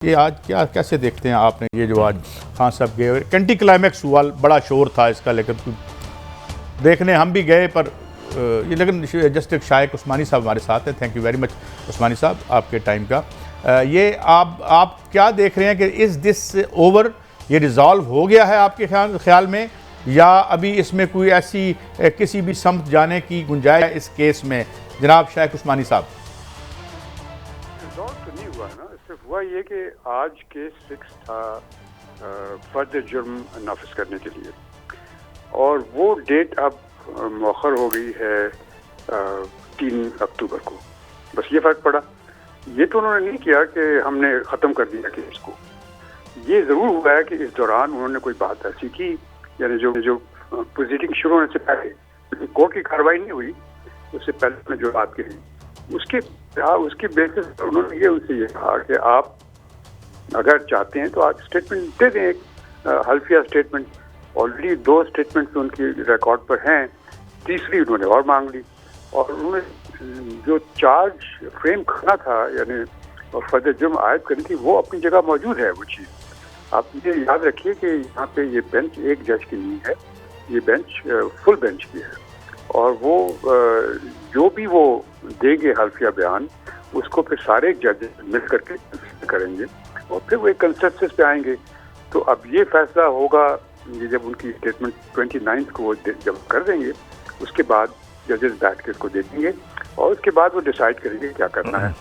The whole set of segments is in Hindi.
ये आज क्या कैसे देखते हैं आपने ये जो आज खान साहब गए एंटी क्लाइमैक्स हुआ, बड़ा शोर था इसका, लेकिन देखने हम भी गए पर ये लेकिन जस्टिस शाइक उस्मानी साहब हमारे साथ हैं। थैंक यू वेरी मच उस्मानी साहब आपके टाइम का। ये आप क्या देख रहे हैं कि इज़ दिस ओवर, ये रिजॉल्व हो गया है आपके ख्याल में, या अभी इसमें कोई ऐसी किसी भी समत जाने की गुंजाइश है इस केस में जनाब शाइक उस्मानी साहब? रिजॉल्व तो नहीं हुआ ना, सिर्फ हुआ ये कि आज केस फिक्स था फर्द जुर्म नाफिज करने के लिए, और वो डेट अब मौखर हो गई है 3 अक्टूबर को। बस ये फ़र्क पड़ा। ये तो उन्होंने नहीं किया कि हमने ख़त्म कर दिया केस को। ये ज़रूर हुआ है कि इस दौरान उन्होंने कोई बात ऐसी की, यानी जो प्रोसीडिंग शुरू होने से पहले कोर्ट की कार्रवाई नहीं हुई, उससे पहले उन्होंने जो बात कही उसकी बेसिस पर उन्होंने ये उनसे ये कहा कि आप अगर चाहते हैं तो आप स्टेटमेंट दे दें, एक हल्फिया स्टेटमेंट। ऑलरेडी 2 स्टेटमेंट्स उनकी रिकॉर्ड पर हैं, तीसरी उन्होंने और मांग ली। और उन्होंने जो चार्ज फ्रेम करना था, यानी फर्द जुर्म आयद करनी थी, वो अपनी जगह मौजूद है वो चीज़। आप ये याद रखिए कि यहाँ पे ये बेंच एक जज की नहीं है, ये बेंच फुल बेंच की है, और वो जो भी वो देंगे हल्फिया बयान, उसको फिर सारे जज मिल करके करेंगे और फिर वो एक कंसेंसस पे आएंगे। तो अब ये फैसला होगा ये जब उनकी स्टेटमेंट 29 को वो जब कर देंगे, उसके बाद जजेस बैठ के इसको देखेंगे और उसके बाद वो डिसाइड करेंगे क्या करना है।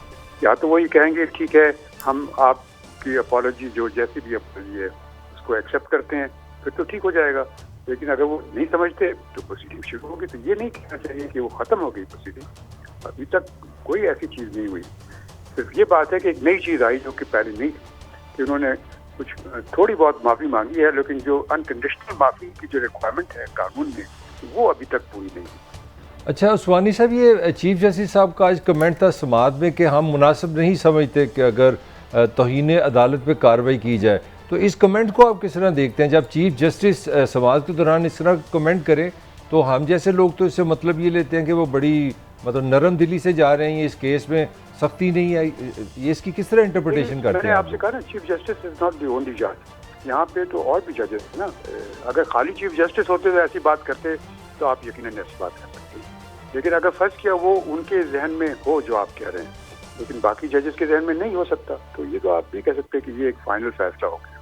या तो वही कहेंगे ठीक है, हम आपकी अपॉलॉजी जो जैसी भी अपॉलॉजी है उसको एक्सेप्ट करते हैं, फिर तो ठीक हो जाएगा। लेकिन अगर वो नहीं समझते तो प्रोसीडिंग शुरू होगी। तो ये नहीं कहना चाहिए कि वो ख़त्म हो गई प्रोसीडिंग। अभी तक कोई ऐसी चीज़ नहीं हुई। सिर्फ ये बात है कि एक नई चीज़ आई जो कि पहले नहीं थी, कि उन्होंने कुछ थोड़ी बहुत माफ़ी मांगी है, लेकिन जो अनकंडीशनल माफ़ी की जो रिक्वायरमेंट है कानून में, वो अभी तक पूरी नहीं हुई। अच्छा उस्मानी साहब, ये चीफ जस्टिस साहब का आज कमेंट था समाअत में कि हम मुनासिब नहीं समझते कि अगर तौहीन अदालत पे कार्रवाई की जाए, तो इस कमेंट को आप किस तरह देखते हैं? जब चीफ जस्टिस समाअत के दौरान इस तरह कमेंट करें तो हम जैसे लोग तो इससे मतलब ये लेते हैं कि वो बड़ी मतलब नरम दिली से जा रहे हैं, इस केस में सख्ती नहीं आई। ये इसकी किस तरह इंटरप्रिटेशन करते हैं? मैंने आपसे कहा ना, chief justice is not the only जज। यहाँ पे तो और भी जजेस हैं ना। अगर खाली चीफ जस्टिस होते तो ऐसी बात करते तो आप यकीनन ऐसी बात कर सकते। लेकिन अगर फर्ज किया वो उनके जहन में हो जो आप कह रहे हैं, लेकिन बाकी जजेस के जहन में नहीं हो सकता, तो ये तो आप भी कह सकते हैं कि ये एक फाइनल फैसला हो गया।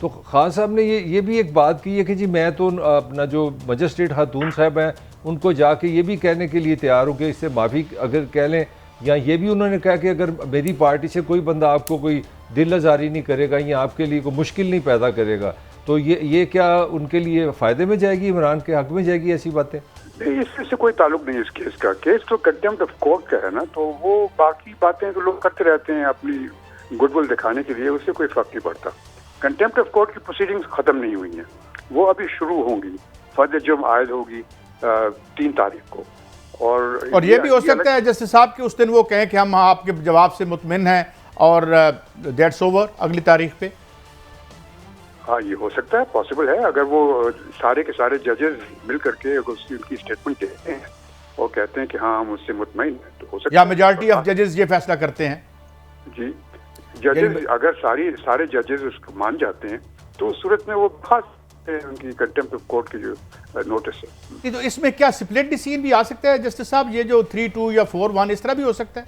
तो खान साहब ने ये भी एक बात की है कि जी मैं तो अपना जो मजिस्ट्रेट खातून साहब हैं उनको जाके ये भी कहने के लिए तैयार हूँ कि इससे माफ़ी अगर कह लें, या ये भी उन्होंने कहा कि अगर मेरी पार्टी से कोई बंदा आपको कोई दिल आज़ारी नहीं करेगा या आपके लिए कोई मुश्किल नहीं पैदा करेगा, तो ये क्या उनके लिए फ़ायदे में जाएगी, इमरान के हक़ में जाएगी ऐसी बातें? नहीं, इससे कोई ताल्लुक नहीं है इस केस का। केस तो कंटेम्प्ट ऑफ कोर्ट का है ना, तो वो बाकी बातें तो लोग करते रहते हैं अपनी गुडविल दिखाने के लिए, उससे कोई फ़र्क नहीं पड़ता। कंटेम्प्ट ऑफ कोर्ट की प्रोसीडिंग्स ख़त्म नहीं हुई हैं, वो अभी शुरू होंगी। फर्द जुर्म आयद होगी 3 तारीख को। और ये भी हो सकता है जस्टिस साहब कि उस दिन वो कहें कि हम आपके जवाब से मुतमिन हैं और दैट्स ओवर अगली तारीख पे। हाँ, ये हो सकता है, पॉसिबल है। अगर वो सारे के सारे जजेस मिल करके अगर उनकी स्टेटमेंट देते हैं और कहते हैं कि हाँ हम उससे मुतमईन हैं, तो हो सकता है। या मेजॉरिटी ऑफ जजेस ये फैसला करते हैं जी, जजेस अगर सारे जजेस उसको मान जाते हैं तो उस सूरत में वो खास उनकी कंटेम्प्ट ऑफ कोर्ट की जो नोटिस है। तो इसमें क्या स्प्लिट डिसीजन भी आ सकता है जस्टिस साहब? ये जो 3-2 या 4-1 इस तरह भी हो सकता है?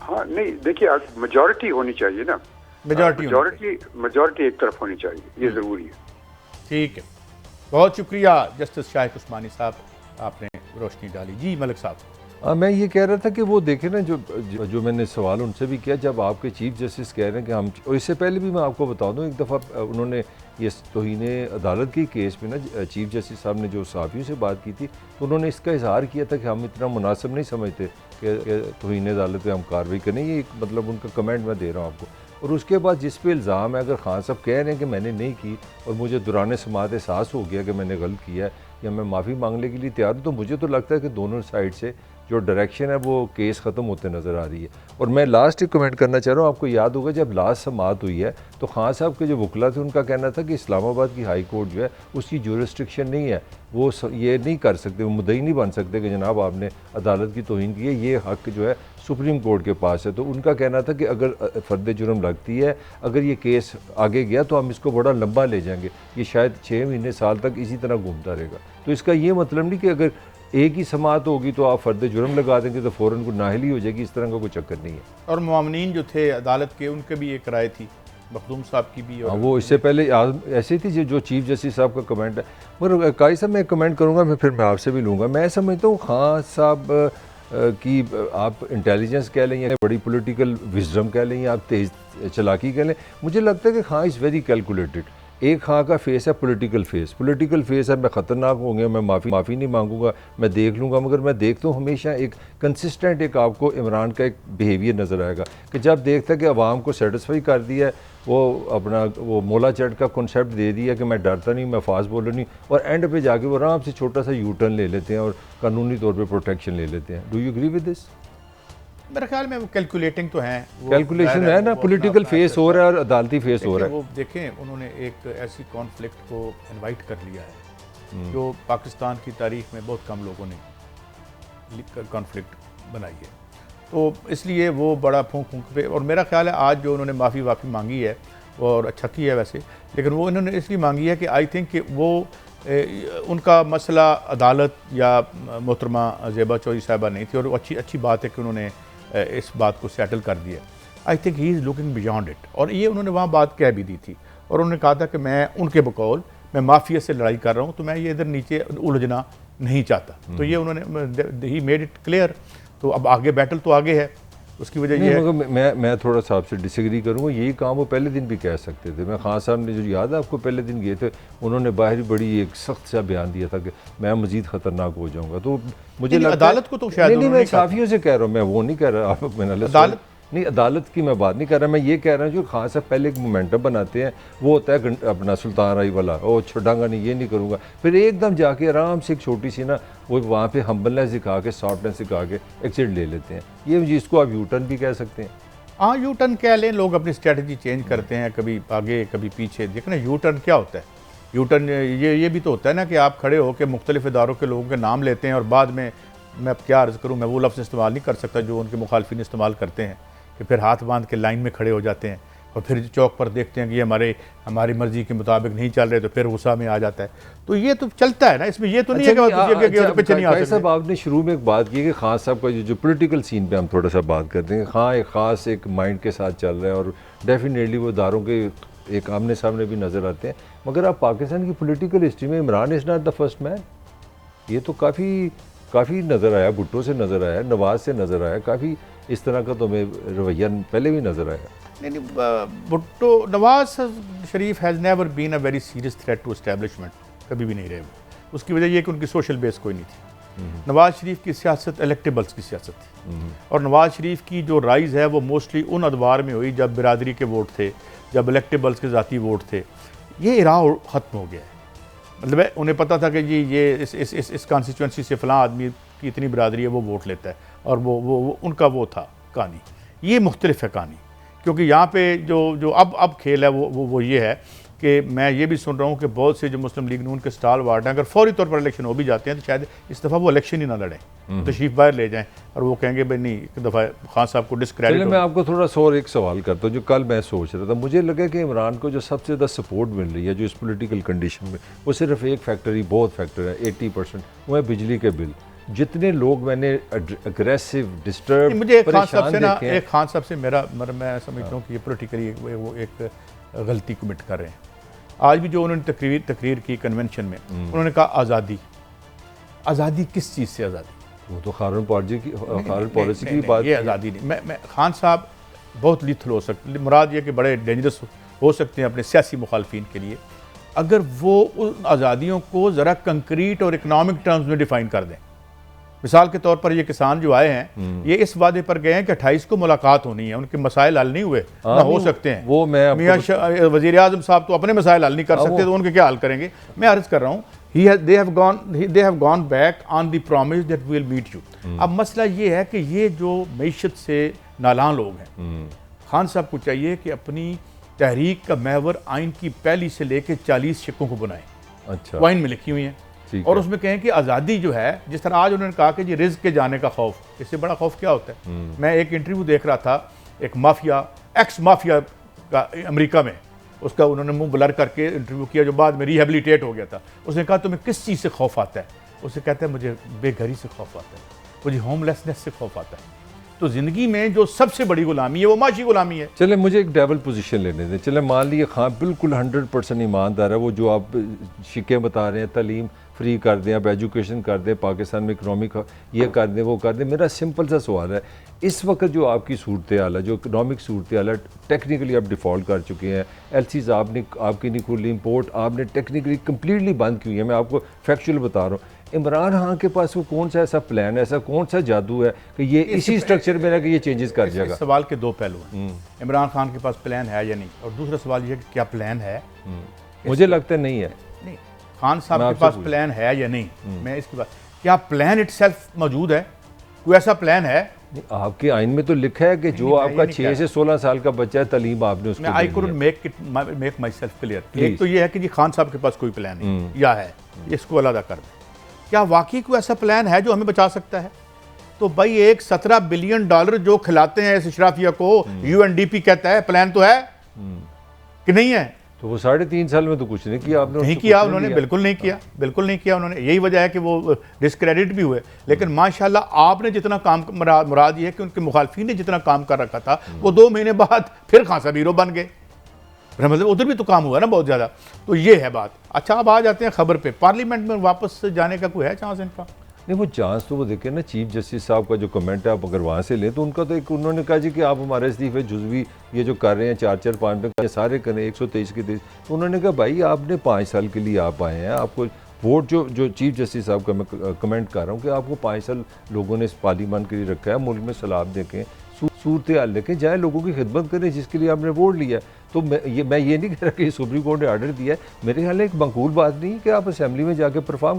हाँ, नहीं, देखिए मेजॉरिटी होनी चाहिए ना, मेजॉरिटी एक तरफ होनी चाहिए, ये जरूरी है। ठीक है, बहुत शुक्रिया जस्टिस शाइक उस्मानी साहब, आपने रोशनी डाली। जी मलिक साहब। मैं ये कह रहा था कि वो देखें ना, जो मैंने सवाल उनसे भी किया, जब आपके चीफ जस्टिस कह रहे हैं कि हम, और इससे पहले भी मैं आपको बता दूं, एक दफ़ा उन्होंने ये तौहीन अदालत के केस में ना चीफ जस्टिस साहब ने जो सहाफ़ियों से बात की थी, तो उन्होंने इसका इजहार किया था कि हम इतना मुनासिब नहीं समझते कि तौहीन अदालत पर हम कार्रवाई करें। ये मतलब उनका कमेंट मैं दे रहा हूँ आपको। और उसके बाद जिस पे इल्ज़ाम है, अगर खान साहब कह रहे हैं कि मैंने नहीं की और मुझे दौरान समाअत एहसास हो गया कि मैंने गलत किया है या मैं माफ़ी मांगने के लिए तैयार हूँ, तो मुझे तो लगता है कि दोनों साइड से जो डायरेक्शन है वो केस ख़त्म होते नज़र आ रही है। और मैं लास्ट एक कमेंट करना चाह रहा हूँ, आपको याद होगा जब लास्ट समाअत हुई है तो खान साहब के जो वकला थे उनका कहना था कि इस्लामाबाद की हाई कोर्ट जो है उसकी जुरिस्डिक्शन नहीं है, वो ये नहीं कर सकते, वो मुद्दई नहीं बन सकते कि जनाब आपने अदालत की तौहीन की है, ये हक़ जो है सुप्रीम कोर्ट के पास है। तो उनका कहना था कि अगर फर्द जुर्म लगती है, अगर ये केस आगे गया तो हम इसको बड़ा लंबा ले जाएंगे, ये शायद 6 महीने साल तक इसी तरह घूमता रहेगा। तो इसका ये मतलब नहीं कि अगर एक ही समाअत होगी तो आप फर्द जुर्म लगा देंगे तो फ़ौरन को नाहली हो जाएगी, इस तरह का कोई चक्कर नहीं है। और मुआमनीन जो थे अदालत के, उनके भी एक राय थी, मखदूम साहब की भी। और वो इससे पहले ऐसी थी जो चीफ जस्टिस साहब का कमेंट है। मगर काई साहब मैं कमेंट करूँगा, मैं फिर मैं आपसे भी लूँगा। मैं समझता हूँ खान साहब की आप इंटेलिजेंस कह लें या बड़ी पॉलिटिकल विजडम कह लें या आप तेज़ चालाकी कह लें, मुझे लगता है कि खान इज़ वेरी कैलकुलेटेड। एक खां का फेस है पॉलिटिकल फेस है, मैं ख़तरनाक होंगे, मैं माफ़ी नहीं मांगूंगा, मैं देख लूँगा। मगर मैं देखता हूँ हमेशा एक कंसिस्टेंट एक आपको इमरान का एक बिहेवियर नज़र आएगा कि जब देखता है कि अवाम को सेटिस्फाई कर दिया है, वो अपना वो मोला चट का कॉन्सेप्ट दे दिया कि मैं डरता नहीं, मैं फास्ट बोलर नहीं, और एंड पे जाके वो आराम से छोटा सा यू टर्न ले लेते हैं और कानूनी तौर पर प्रोटेक्शन ले लेते हैं। Do you agree with this? मेरे ख्याल में वो कैलकुलेटिंग तो हैं, कैलकुलेशन है ना, पॉलिटिकल फेस हो रहा है और अदालती फेस हो रहा है। वो देखें, उन्होंने एक ऐसी कॉन्फ्लिक्ट को इनवाइट कर लिया है जो पाकिस्तान की तारीख में बहुत कम लोगों ने कॉन्फ्लिक्ट बनाई है। तो इसलिए वो बड़ा फूंक पे, और मेरा ख्याल है आज जो उन्होंने माफ़ी मांगी है वो और अच्छा किया है वैसे, लेकिन वो इन्होंने इसलिए मांगी है कि आई थिंक कि वो उनका मसला अदालत या मोहतरमा ज़ेबा चौधरी साहबा नहीं थी, और अच्छी बात है कि उन्होंने इस बात को सेटल कर दिया। I think he is looking beyond it, और ये उन्होंने वहाँ बात कह भी दी थी, और उन्होंने कहा था कि मैं उनके बकौल मैं माफिया से लड़ाई कर रहा हूँ, तो मैं ये इधर नीचे उलझना नहीं चाहता। तो ये उन्होंने ही मेड इट क्लियर। तो अब आगे बैटल तो आगे है, उसकी वजह ये है। मगर मैं थोड़ा सा आपसे डिसएग्री करूँगा। यही काम वो पहले दिन भी कह सकते थे। मैं खान साहब ने जो याद है आपको, पहले दिन गए थे, उन्होंने बाहर बड़ी एक सख्त सा बयान दिया था कि मैं मजीद ख़तरनाक हो जाऊँगा। तो मुझे अदालत को तो शायद नहीं, मैं साफियों से कह रहा हूँ, मैं वो नहीं कह रहा। आप मैंने नहीं, अदालत की मैं बात नहीं कर रहा, मैं ये कह रहा हूँ जो खान साहब पहले एक मोमेंटम बनाते हैं, वो होता है अपना सुल्तान राई वाला, ओ छोड़ांगा नहीं, ये नहीं करूँगा, फिर एकदम जाके आराम से एक छोटी सी ना वो वहाँ पे हम्बलनेस दिखा के, सॉफ्टनेस दिखा के एक्सिट ले लेते हैं। ये जिसको आप यू टर्न भी कह सकते हैं। हाँ, यू टर्न कह लें, लोग अपनी स्ट्रेटजी चेंज करते हैं, कभी आगे कभी पीछे। देखना यू टर्न क्या होता है, यू टर्न ये भी तो होता है ना कि आप खड़े होकर मुख्तलिफ इदारों के लोगों के नाम लेते हैं और बाद में, मैं अब क्या अर्ज़ करूँ, मैं वो लफ्ज़ इस्तेमाल नहीं कर सकता जो उनके मुखालफिन इस्तेमाल करते हैं, कि फिर हाथ बांध के लाइन में खड़े हो जाते हैं और फिर चौक पर देखते हैं कि ये हमारी मर्जी के मुताबिक नहीं चल रहे, तो फिर गुस्सा में आ जाता है। तो ये तो चलता है ना, इसमें ये तो नहीं है कि पीछे नहीं आ सकते। साहब आपने शुरू में एक बात की कि खान साहब का जो पॉलिटिकल सीन पे हम थोड़ा सा बात करते हैं। खान एक ख़ास एक माइंड के साथ चल रहा है और डेफिनेटली वो दारों के एक आमने सामने भी नज़र आते हैं। मगर आप पाकिस्तान की पॉलिटिकल हिस्ट्री में Imran is not the first man. ये तो काफ़ी नज़र आया, भुट्टो से नज़र आया, नवाज से नज़र आया, काफ़ी इस तरह का तो हमें रवैया पहले भी नज़र आया। नहीं, Bhutto, Nawaz Sharif has never been a very serious threat to establishment, कभी भी नहीं रहे वो। उसकी वजह यह कि उनकी सोशल बेस कोई नहीं थी। नवाज शरीफ की सियासत इलेक्टेबल्स की सियासत थी, और नवाज शरीफ की जो राइज़ है वो मोस्टली उन अदवार में हुई जब बिरादरी के वोट थे, जब इलेक्टेबल्स के ज़ाती वोट थे। ये इरा ख़त्म हो गया है। मतलब उन्हें पता था कि जी ये इस कॉन्स्टिट्यूंसी से फ़लाँ आदमी की इतनी बिरादरी है, वो वोट लेता है, और वो उनका वो था कहानी। ये मुख्तलिफ है कहानी, क्योंकि यहाँ पे जो अब खेल है वो ये है कि मैं ये भी सुन रहा हूँ कि बहुत से जो मुस्लिम लीग नून के स्टाल वार्ड हैं, अगर फौरी तौर पर इलेक्शन हो भी जाते हैं तो शायद इस दफ़ा वो इलेक्शन ही ना लड़ें, तशरीफ बाहर ले जाएं, और वो कहेंगे भाई नहीं, एक दफ़ा खान साहब को डिस्क्रेडिट। मैं आपको थोड़ा सा और एक सवाल करता हूँ जो कल मैं सोच रहा था। मुझे लगा कि इमरान को जो सबसे ज़्यादा सपोर्ट मिल रही है जो इस पोलिटिकल कंडीशन में, वो सिर्फ एक फैक्टर ही, बहुत फैक्टर है, 80%, वो है बिजली के बिल। जितने लोग मैंने अग्रेसिव डिस्टर्ब, मुझे एक खान साहब से मैं समझता हूँ कि ये पोलिटिकली वो एक गलती कमिट कर रहे हैं। आज भी जो उन्होंने तकरीर की कन्वेंशन में, उन्होंने कहा आज़ादी किस चीज़ से आज़ादी? वो तो खारन पॉलिसी की बात, ये आज़ादी नहीं। मैं खान साहब बहुत लिथल हो सकते, मुराद ये कि बड़े डेंजरस हो सकते हैं अपने सियासी मुखालफिन के लिए, अगर वो उन आज़ादियों को ज़रा कंक्रीट और इकनॉमिक टर्म्स में डिफ़ाइन कर दें। मिसाल के तौर पर ये किसान जो आए हैं, ये इस वादे पर गए हैं कि 28 को मुलाकात होनी है, उनके मसाइल हल नहीं हुए, ना हो सकते हैं। वो मैं मियां वज़ीर आज़म साहब तो अपने मसाइल हल नहीं कर सकते, तो उनके क्या हल करेंगे? मैं अर्ज़ कर रहा हूँ, they have gone back on the promise that we will meet you। अब मसला ये है कि ये जो मईशत से नालां लोग हैं, खान साहब को चाहिए कि अपनी तहरीक का महवर आइन की पहली से लेकर 40 शिक्कों को बनाएं। अच्छा, वो आइन में लिखी हुई हैं, ठीक और है। उसमें कहें कि आज़ादी जो है, जिस तरह आज उन्होंने कहा कि जी रिस्क के जाने का खौफ, इससे बड़ा खौफ क्या होता है। मैं एक इंटरव्यू देख रहा था, एक माफिया, एक्स माफिया का अमेरिका में, उसका उन्होंने मुंह ब्लर करके इंटरव्यू किया, जो बाद में रिहेबिलिटेट हो गया था। उसने कहा तुम्हें किस चीज़ से खौफ आता है? उसे कहता है मुझे बेघरी से खौफ आता है, मुझे होमलेसनेस से खौफ आता है। तो ज़िंदगी में जो सबसे बड़ी गुलामी है वो माशी गुलामी है। चले मुझे एक डबल पोजीशन लेने दें। चले मान लिए खान बिल्कुल 100% ईमानदार है, वो जो आप शिकें बता रहे हैं, तालीम फ्री कर दें, आप एजुकेशन कर दें, पाकिस्तान में इकनॉमिक ये कर दें, वो कर दें। मेरा सिंपल सा सवाल है, इस वक्त जो आपकी सूरत हाल है, जो इकनॉमिक सूरत हाल है, टेक्निकली आप डिफ़ॉल्ट कर चुके हैं, एलसीज आपकी नहीं खुली, इम्पोर्ट आपने टेक्निकली कम्प्लीटली बंद की हुई है। मैं आपको फैक्चुअल बता रहा हूँ। इमरान खान के पास वो कौन सा ऐसा प्लान है, ऐसा कौन सा जादू है कि ये इसी स्ट्रक्चर में रह के ये चेंजेस कर जाएगा? इस सवाल के दो पहलू हैं। इमरान खान के पास प्लान है या नहीं, और दूसरा सवाल ये है कि क्या प्लान है। मुझे लगता है नहीं है। नहीं, खान साहब के पास प्लान है या नहीं, मैं इसकी बात, क्या प्लान इटसेल्फ मौजूद है? कोई ऐसा प्लान है? आपके आइन में तो लिखा है कि जो आपका 6 से 16 साल का बच्चा है, तालीम आपने उसको I couldn't make my self clear. एक तो ये है कि जी खान साहब के पास कोई प्लान नहीं या है, इसको अलग कर दें। क्या वाकई कोई ऐसा प्लान है जो हमें बचा सकता है? तो भाई एक $17 बिलियन जो खिलाते हैं इस इशराफिया को, यूएनडीपी कहता है प्लान तो है कि नहीं है? तो वो 3.5 साल में तो कुछ नहीं किया आपने। नहीं किया उन्होंने, बिल्कुल नहीं किया, बिल्कुल नहीं किया उन्होंने। यही वजह है कि वो डिस्क्रेडिट भी हुए। लेकिन माशाल्लाह आपने जितना काम, मुराद ये है कि उनके मुखालफिन ने जितना काम कर रखा था, वो 2 महीने बाद फिर खान साहब हीरो बन गए। मतलब उधर भी तो काम हुआ ना बहुत ज़्यादा। तो ये है बात। अच्छा, अब आ जाते हैं खबर पे। पार्लियामेंट में वापस जाने का कोई है चांस इनका? नहीं, वो चांस तो वो देखें ना, चीफ जस्टिस साहब का जो कमेंट है, आप अगर वहाँ से लें तो उनका तो एक उन्होंने कहा जी कि आप हमारे इस्तीफे जुज़वी ये जो कर रहे हैं 4-4 5 ये सारे करें 123 के देश। तो उन्होंने कहा भाई आपने 5 साल के लिए आप आए हैं, आपको वोट जो चीफ जस्टिस साहब का मैं कमेंट कर रहा हूँ कि आपको 5 साल लोगों ने इस पार्लियामेंट के लिए रखा है, मुल्क में सलाब देखें, सूरत हाल देखें, जाए लोगों की खिदमत करें जिसके लिए आपने वोट लिया। तो मैं ये नहीं कह रहा कि सुप्रीम कोर्ट ने आर्डर दिया है। मेरे ख्याल में एक मकबूल बात नहीं है कि आप असेंबली में जाके परफॉर्म